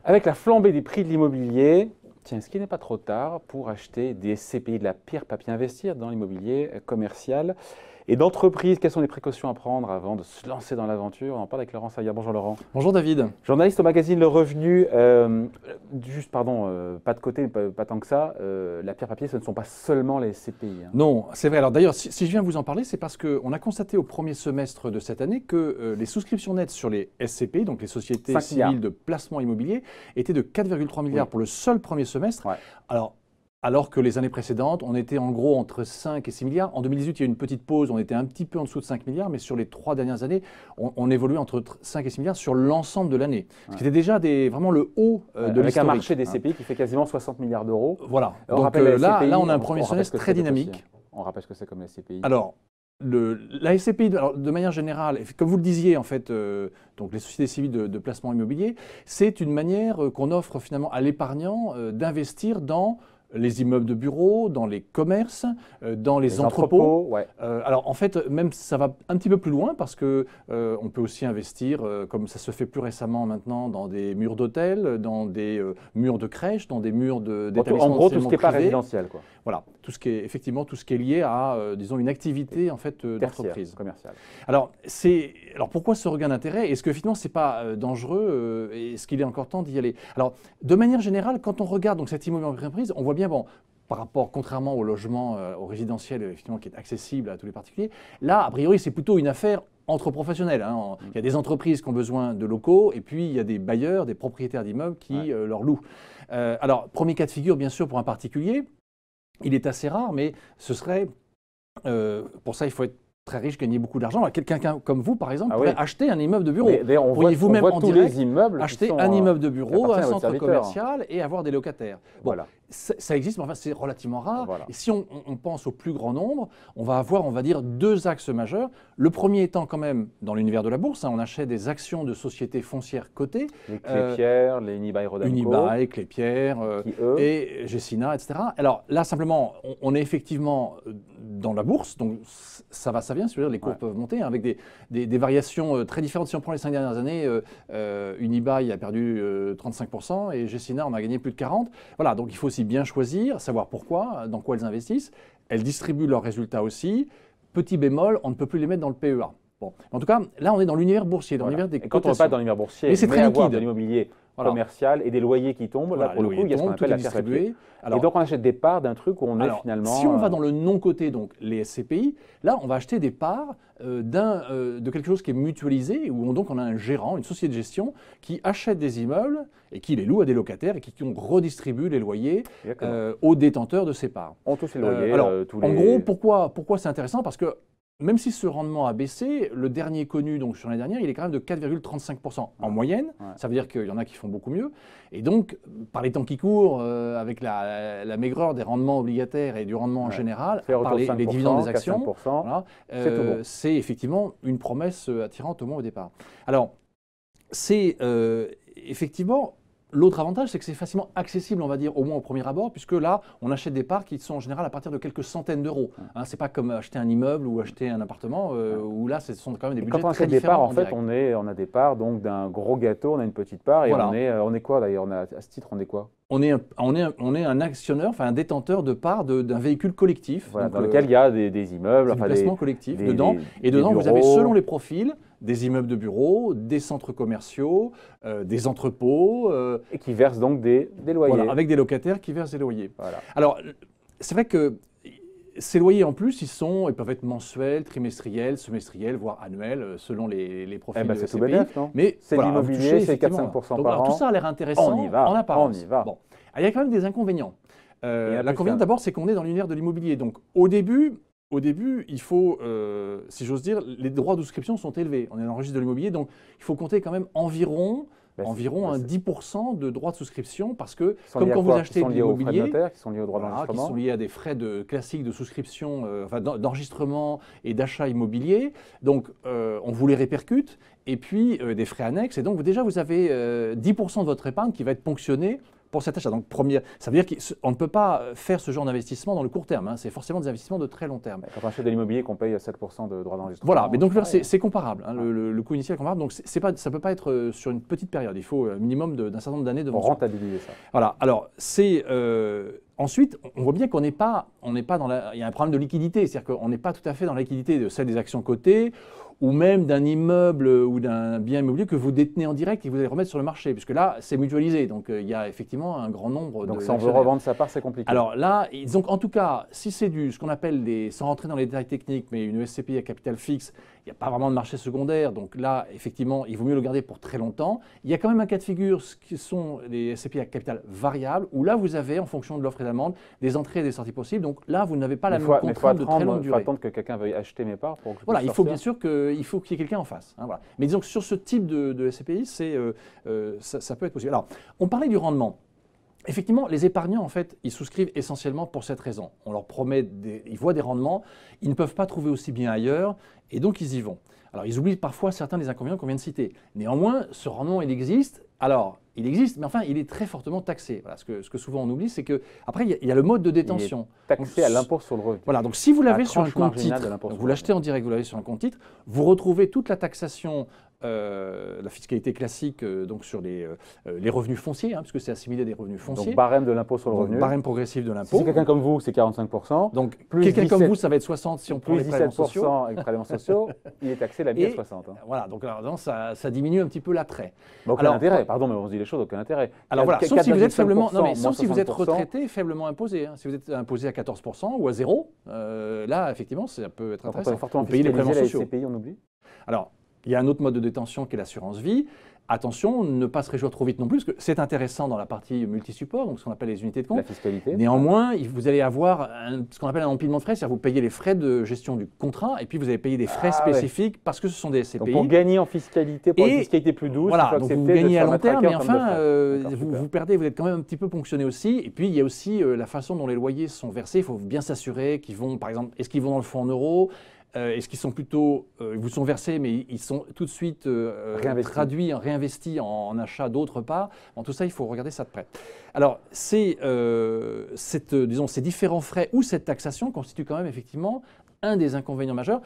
Avec la flambée des prix de l'immobilier, tiens, est-ce qu'il n'est pas trop tard pour acheter des SCPI, de la pierre papier investir dans l'immobilier commercial et d'entreprise? Quelles sont les précautions à prendre avant de se lancer dans l'aventure? On en parle avec Laurent Sayat. Bonjour Laurent. Bonjour David. Journaliste au magazine Le Revenu. Pas de côté, pas tant que ça. La pierre papier, ce ne sont pas seulement les SCPI. Hein. Non, c'est vrai. Alors d'ailleurs, si je viens vous en parler, c'est parce qu'on a constaté au premier semestre de cette année que les souscriptions nettes sur les SCPI, donc les sociétés civiles de placement immobilier, étaient de 4,3 milliards pour le seul premier semestre. Ouais. Alors que les années précédentes, on était en gros entre 5 et 6 milliards. En 2018, il y a eu une petite pause, on était un petit peu en dessous de 5 milliards, mais sur les 3 dernières années, on évoluait entre 5 et 6 milliards sur l'ensemble de l'année. Ce qui était déjà vraiment le haut de l'historique. Avec un marché des SCPI qui fait quasiment 60 milliards d'euros. Voilà. Donc là, on a un premier semestre très dynamique. On rappelle ce que c'est comme la SCPI. Alors, la SCPI, de manière générale, comme vous le disiez, en fait, donc les sociétés civiles de placement immobilier, c'est une manière qu'on offre finalement à l'épargnant d'investir dans les immeubles de bureaux, dans les commerces, dans les entrepôts. Ouais. Alors en fait, même ça va un petit peu plus loin parce que on peut aussi investir, comme ça se fait plus récemment maintenant, dans des murs d'hôtel, dans des murs de crèches, dans des murs d'établissements. En gros, tout ce qui n'est pas résidentiel, quoi. Voilà, tout ce qui est lié à, disons, une activité en fait d'entreprise commerciale. Alors pourquoi ce regain d'intérêt? Est-ce que finalement c'est pas dangereux? Est-ce qu'il est encore temps d'y aller? Alors, de manière générale, quand on regarde donc cette immobilier entreprise, on voit bien, bon, par rapport, contrairement au logement, au résidentiel, effectivement, qui est accessible à tous les particuliers, là, a priori, c'est plutôt une affaire entre professionnels. Hein. Il y a des entreprises qui ont besoin de locaux, et puis il y a des bailleurs, des propriétaires d'immeubles qui leur louent. Alors, premier cas de figure, bien sûr, pour un particulier, il est assez rare, mais ce serait, pour ça, il faut être très riche, gagner beaucoup d'argent. Quelqu'un comme vous, par exemple, pourrait acheter un immeuble de bureau. On voit tous les immeubles acheter un immeuble de bureau, un centre commercial et avoir des locataires. Bon, voilà. Ça existe, mais enfin, c'est relativement rare. Voilà. Et si on pense au plus grand nombre, on va avoir, on va dire, 2 axes majeurs. Le premier étant quand même dans l'univers de la bourse. Hein, on achète des actions de sociétés foncières cotées. Les Clépierre, les Unibail-Rodamco. Unibail, Clépierre et Gecina, etc. Alors là, simplement, on est effectivement dans la bourse, donc ça va, ça vient. C'est-à-dire les cours peuvent monter hein, avec des variations très différentes. Si on prend les 5 dernières années, Unibail a perdu 35% et Gecina en a gagné plus de 40%. Voilà, donc il faut aussi bien choisir, savoir pourquoi, dans quoi elles investissent. Elles distribuent leurs résultats aussi. Petit bémol, on ne peut plus les mettre dans le PEA. Bon. En tout cas, là, on est dans l'univers boursier, dans l'univers des cotations. Quand on n'est pas dans l'univers boursier, mais avoir de l'immobilier commercial et des loyers qui tombent, là, pour le coup, il y a ce qu'on appelle la pierre papier. Et donc, on achète des parts d'un truc où on est finalement… Si on va dans le non-coté, donc les SCPI, là, on va acheter des parts de quelque chose qui est mutualisé, où donc on a un gérant, une société de gestion, qui achète des immeubles et qui les loue à des locataires et qui redistribue les loyers aux détenteurs de ces parts. On touche les loyers. En gros, pourquoi c'est intéressant? Parce que même si ce rendement a baissé, le dernier connu, donc sur l'année dernière, il est quand même de 4,35% en moyenne. Ça veut dire qu'il y en a qui font beaucoup mieux. Et donc, par les temps qui courent, avec la maigreur des rendements obligataires et du rendement en général, par les dividendes des actions, c'est effectivement une promesse attirante au moins au départ. Alors, c'est effectivement… L'autre avantage, c'est que c'est facilement accessible, on va dire, au moins au premier abord, puisque là, on achète des parts qui sont en général à partir de quelques centaines d'euros. Hein, c'est pas comme acheter un immeuble ou acheter un appartement, où là, ce sont quand même des budgets très différents. Quand on achète des parts, en fait, on a des parts donc d'un gros gâteau, on a une petite part, et on est quoi d'ailleurs? À ce titre, on est quoi? On est un actionneur, enfin un détenteur de parts d'un véhicule collectif. Voilà, dans lequel il y a des immeubles, enfin des placements collectifs dedans. Et dedans, vous avez, selon les profils, des immeubles de bureaux, des centres commerciaux, des entrepôts. Et qui versent donc des loyers. Voilà, avec des locataires qui versent des loyers. Voilà. Alors, c'est vrai que ces loyers, en plus, ils peuvent être mensuels, trimestriels, semestriels, voire annuels, selon les profils de c'est SCPI. tout bénef, non? Mais c'est de l'immobilier, c'est 4-5% par an. Tout ça a l'air intéressant en apparence. On y va. Bon. Alors, il y a quand même des inconvénients. L'inconvénient, d'abord, c'est qu'on est dans l'univers de l'immobilier. Donc, au début, il faut, si j'ose dire, les droits de souscription sont élevés. On est dans le registre de l'immobilier, donc il faut compter quand même environ un 10% de droits de souscription, parce que comme quand vous achetez de l'immobilier, qui sont liés aux droits d'enregistrement, qui sont liés à des frais classiques de souscription, d'enregistrement et d'achat immobilier, donc on vous les répercute, et puis des frais annexes, et donc déjà vous avez 10% de votre épargne qui va être ponctionnée pour cet achat. Donc, ça veut dire qu'on ne peut pas faire ce genre d'investissement dans le court terme. Hein. C'est forcément des investissements de très long terme. Quand on achète de l'immobilier, qu'on paye 7% de droits d'enregistrement. Voilà, mais donc c'est comparable. Hein. Le coût initial est comparable. Donc, ça ne peut pas être sur une petite période. Il faut un minimum d'un certain nombre d'années devant pour rentabiliser ça. Voilà. Alors, ensuite, on voit bien qu'on n'est pas dans il y a un problème de liquidité. C'est-à-dire qu'on n'est pas tout à fait dans la liquidité de celle des actions cotées ou même d'un immeuble ou d'un bien immobilier que vous détenez en direct et que vous allez remettre sur le marché, puisque là, c'est mutualisé. Donc, il y a effectivement un grand nombre de... Donc, si on veut revendre sa part, c'est compliqué. Alors là, donc, en tout cas, si c'est ce qu'on appelle, sans rentrer dans les détails techniques, mais une SCPI à capital fixe, il n'y a pas vraiment de marché secondaire. Donc là, effectivement, il vaut mieux le garder pour très longtemps. Il y a quand même un cas de figure, ce qui sont les SCPI à capital variable, où là, vous avez, en fonction de l'offre et de la demande, des entrées et des sorties possibles. Donc là, vous n'avez pas la même contrainte de très longue durée. Il faut attendre que quelqu'un veuille acheter mes parts pour que je puisse Voilà, il faut sortir. bien sûr qu'il y ait quelqu'un en face. Hein, voilà. Mais disons que sur ce type de SCPI, ça peut être possible. Alors, on parlait du rendement. Effectivement, les épargnants, en fait, ils souscrivent essentiellement pour cette raison. On leur promet, ils voient des rendements, ils ne peuvent pas trouver aussi bien ailleurs, et donc ils y vont. Alors, ils oublient parfois certains des inconvénients qu'on vient de citer. Néanmoins, ce rendement, il existe. Alors, il existe, mais enfin, il est très fortement taxé. Voilà, ce que souvent on oublie, c'est qu'après, il y a le mode de détention. Il est taxé à l'impôt sur le revenu. Voilà, donc si vous l'avez sur un compte titre, vous l'achetez en direct, vous l'avez sur un compte titre, vous retrouvez toute la taxation, la fiscalité classique donc sur les revenus fonciers, hein, puisque c'est assimilé à des revenus fonciers. Donc barème de l'impôt sur le revenu. Barème progressif de l'impôt. Si c'est quelqu'un comme vous, c'est 45%. Donc quelqu'un comme vous, ça va être 60 si on prend les prélèvements sociaux. Plus 17% avec prélèvements sociaux, il est taxé la à 60. Hein. Voilà, donc alors, ça diminue un petit peu l'attrait. Aucun intérêt, pardon, mais on se dit les choses, aucun intérêt. Alors voilà, sauf si vous êtes faiblement, sauf si vous êtes retraité, faiblement imposé. Hein. Si vous êtes imposé à 14% ou à 0, là, effectivement, ça peut être intéressant. Fortement payer les prélèvements sociaux. SCPI, on oublie. Alors, il y a un autre mode de détention qui est l'assurance vie. Attention, ne pas se réjouir trop vite non plus, parce que c'est intéressant dans la partie multi-support, donc ce qu'on appelle les unités de compte. La fiscalité. Néanmoins, vous allez avoir ce qu'on appelle un empilement de frais, c'est-à-dire vous payez les frais de gestion du contrat, et puis vous allez payer des frais spécifiques parce que ce sont des SCPI. Donc pour gagner en fiscalité, pour une fiscalité plus douce, voilà, donc vous gagnez à long terme, mais enfin, vous perdez, vous êtes quand même un petit peu ponctionné aussi. Et puis il y a aussi la façon dont les loyers sont versés. Il faut bien s'assurer qu'ils vont, par exemple, est-ce qu'ils vont dans le fonds en euros ? Est-ce qu'ils sont plutôt, ils vous sont versés, mais ils sont tout de suite réinvestis en achat d'autre part. Bon, tout ça, il faut regarder ça de près. Alors, ces différents frais ou cette taxation constituent quand même effectivement un des inconvénients majeurs.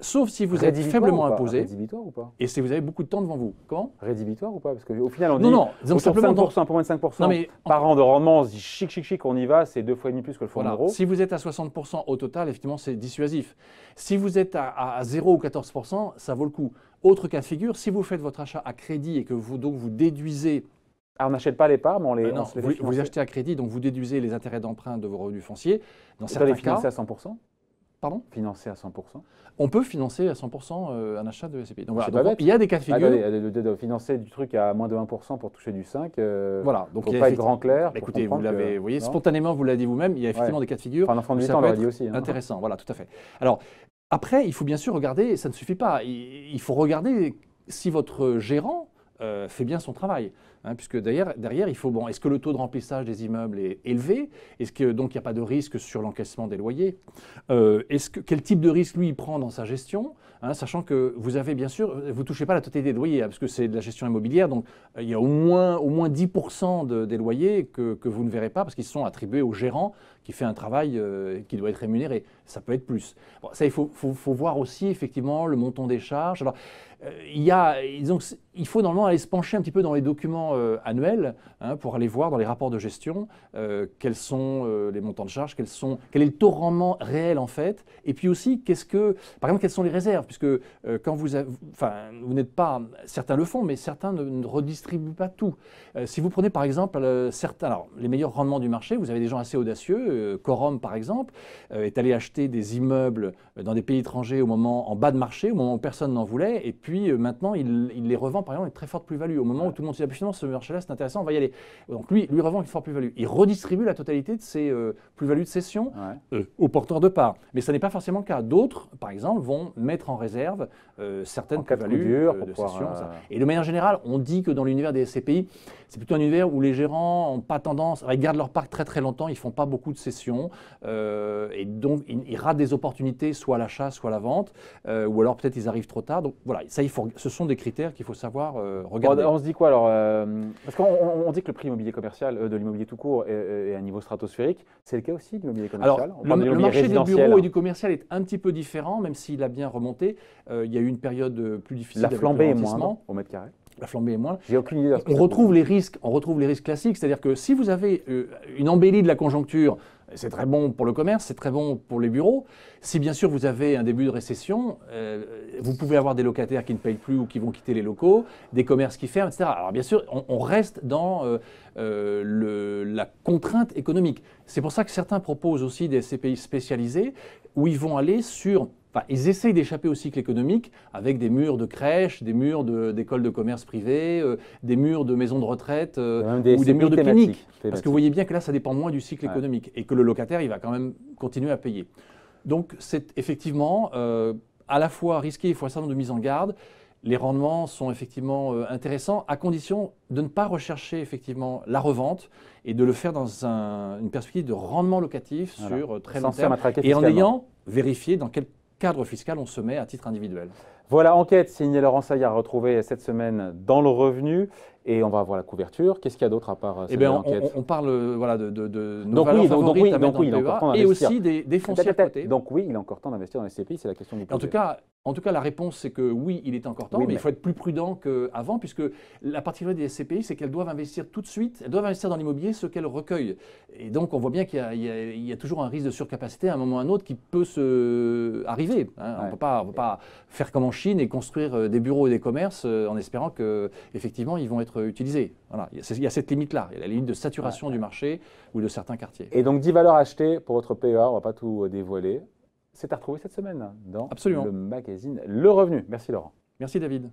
Sauf si vous êtes faiblement imposé. Rédhibitoire ou pas? Et si vous avez beaucoup de temps devant vous. Comment? Rédhibitoire ou pas? Parce qu'au final, on dit donc simplement 5%, un peu moins de 5% par an de rendement. On se dit chic, on y va, c'est 2 fois et demi plus que le fonds en euros. Si vous êtes à 60% au total, effectivement, c'est dissuasif. Si vous êtes à 0 ou 14%, ça vaut le coup. Autre cas de figure, si vous faites votre achat à crédit et que vous déduisez. Alors, on n'achète pas les parts, mais on les. Vous achetez à crédit, donc vous déduisez les intérêts d'emprunt de vos revenus fonciers. Dans certains cas. Financé à 100%? Pardon? Financé à 100%? On peut financer à 100% un achat de SCPI. Donc, voilà, donc il y a des cas de figure. De financer du truc à moins de 1% pour toucher du 5%, voilà, donc il ne faut pas être grand clair. Écoutez, vous voyez, spontanément, vous l'avez dit vous-même, il y a effectivement des cas de figure. Enfin, un enfant de 8 ans, on l'a dit aussi. Intéressant, voilà, tout à fait. Alors, après, il faut bien sûr regarder, ça ne suffit pas, il faut regarder si votre gérant fait bien son travail. Hein, puisque derrière, il faut, est-ce que le taux de remplissage des immeubles est élevé? Est-ce que donc il n'y a pas de risque sur l'encaissement des loyers? Quel type de risque lui il prend dans sa gestion? Sachant que vous avez bien sûr, vous ne touchez pas la totalité des loyers, parce que c'est de la gestion immobilière, donc il y a au moins 10% des loyers que vous ne verrez pas, parce qu'ils sont attribués au gérant qui fait un travail qui doit être rémunéré. Ça peut être plus. Bon, ça, il faut voir aussi effectivement le montant des charges. Alors, il faut normalement aller se pencher un petit peu dans les documents annuels pour aller voir dans les rapports de gestion quels sont les montants de charges, quel est le taux de rendement réel en fait, et puis aussi par exemple, quelles sont les réserves, puisque quand vous n'êtes pas, certains le font, mais certains ne redistribuent pas tout. Si vous prenez par exemple les meilleurs rendements du marché, vous avez des gens assez audacieux. Quorum par exemple est allé acheter des immeubles dans des pays étrangers en bas de marché, au moment où personne n'en voulait, et puis maintenant il les revend par exemple avec très forte plus-value. Au moment où tout le monde se dit finalement ce marché-là c'est intéressant, on va y aller. Donc lui revend avec forte plus-value. Il redistribue la totalité de ses plus-values de cession aux porteurs de parts. Mais ce n'est pas forcément le cas. D'autres, par exemple, vont mettre en réserve certaines plus-values de cession. Et de manière générale, on dit que dans l'univers des SCPI, c'est plutôt un univers où les gérants n'ont pas tendance, ils gardent leur parc très très longtemps, ils ne font pas beaucoup de cession, et donc ils ratent des opportunités, soit à l'achat, soit à la vente, ou alors peut-être ils arrivent trop tard. Donc voilà, ça, ce sont des critères qu'il faut savoir regarder. On se dit quoi alors parce qu'on dit que le prix immobilier commercial, de l'immobilier tout court, est à un niveau stratosphérique. C'est le cas aussi de l'immobilier commercial? Alors, le marché des bureaux et du commercial est un petit peu différent, même s'il a bien remonté. Il y a eu une période plus difficile. La flambée est moindre au mètre carré. La flambée est moindre. J'ai aucune idée. On retrouve les risques classiques, c'est-à-dire que si vous avez une embellie de la conjoncture, c'est très bon pour le commerce, c'est très bon pour les bureaux. Si bien sûr vous avez un début de récession, vous pouvez avoir des locataires qui ne payent plus ou qui vont quitter les locaux, des commerces qui ferment, etc. Alors bien sûr, on reste dans la contrainte économique. C'est pour ça que certains proposent aussi des SCPI spécialisés où ils vont aller sur... Enfin, ils essayent d'échapper au cycle économique avec des murs de crèches, des murs d'écoles de commerce privées, des murs de maisons de retraite ou des murs de cliniques. Parce que vous voyez bien que là, ça dépend moins du cycle économique et que le locataire, il va quand même continuer à payer. Donc, c'est effectivement à la fois risqué, il faut un certain nombre de mises en garde. Les rendements sont effectivement intéressants à condition de ne pas rechercher effectivement la revente et de le faire dans une perspective de rendement locatif sur très long terme et en ayant vérifié dans quel cadre fiscal on se met à titre individuel. Voilà, enquête signée Laurent Saillard, retrouvée cette semaine dans Le Revenu. Et on va voir la couverture. Qu'est-ce qu'il y a d'autre à part cette enquête? On parle voilà, de nos valeurs favorites à mettre dans le PEA et aussi des fonciers à côté. Donc oui, il est encore temps d'investir dans les SCPI, c'est la question du posez. En tout cas, la réponse, c'est que oui, il est encore temps, mais il faut être plus prudent qu'avant, puisque la particularité des SCPI, c'est qu'elles doivent investir tout de suite, elles doivent investir dans l'immobilier ce qu'elles recueillent. Et donc, on voit bien qu'il y a toujours un risque de surcapacité à un moment ou à un autre qui peut arriver. Hein. On ne peut pas faire comme en Chine et construire des bureaux et des commerces en espérant qu'effectivement, ils vont être utilisés. Voilà. Il y a cette limite-là, il y a la limite de saturation du marché ou de certains quartiers. Et donc, 10 valeurs achetées pour votre PEA, on ne va pas tout dévoiler. C'est à retrouver cette semaine dans le magazine Le Revenu. Merci Laurent. Merci David.